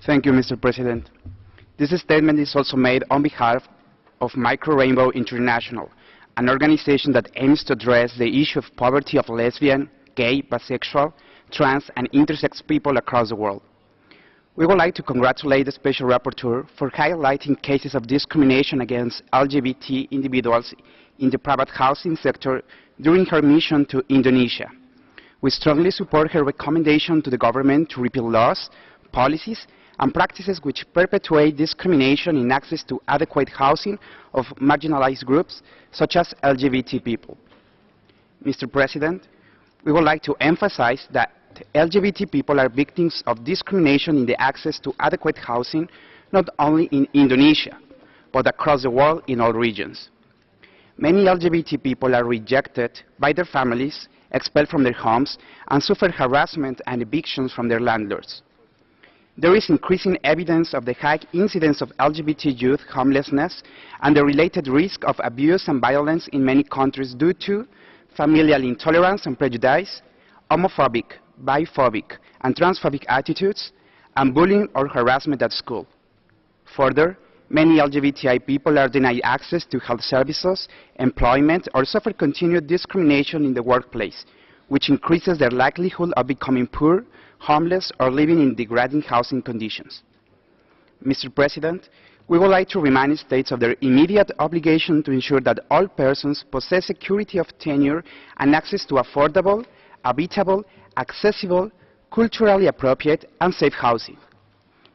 Thank you, Mr. President. This statement is also made on behalf of Micro Rainbow International, an organization that aims to address the issue of poverty of lesbian, gay, bisexual, trans, and intersex people across the world. We would like to congratulate the Special Rapporteur for highlighting cases of discrimination against LGBT individuals in the private housing sector during her mission to Indonesia. We strongly support her recommendation to the government to repeal laws, policies, and practices which perpetuate discrimination in access to adequate housing of marginalized groups such as LGBT people. Mr. President, we would like to emphasize that LGBT people are victims of discrimination in the access to adequate housing not only in Indonesia, but across the world in all regions. Many LGBT people are rejected by their families, expelled from their homes, and suffer harassment and evictions from their landlords. There is increasing evidence of the high incidence of LGBT youth homelessness and the related risk of abuse and violence in many countries due to familial intolerance and prejudice, homophobic, biphobic, and transphobic attitudes, and bullying or harassment at school. Further, many LGBTI people are denied access to health services, employment, or suffer continued discrimination in the workplace, which increases their likelihood of becoming poor, homeless, or living in degrading housing conditions. Mr. President, we would like to remind states of their immediate obligation to ensure that all persons possess security of tenure and access to affordable, habitable, accessible, culturally appropriate, and safe housing.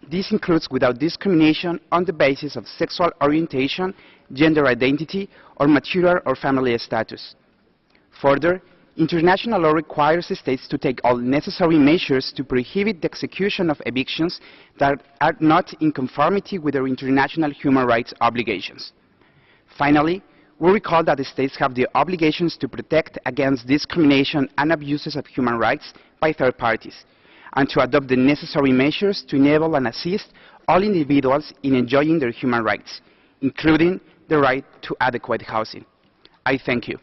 This includes without discrimination on the basis of sexual orientation, gender identity, or material or family status. Further, international law requires states to take all necessary measures to prohibit the execution of evictions that are not in conformity with their international human rights obligations. Finally, we recall that the states have the obligations to protect against discrimination and abuses of human rights by third parties, and to adopt the necessary measures to enable and assist all individuals in enjoying their human rights, including the right to adequate housing. I thank you.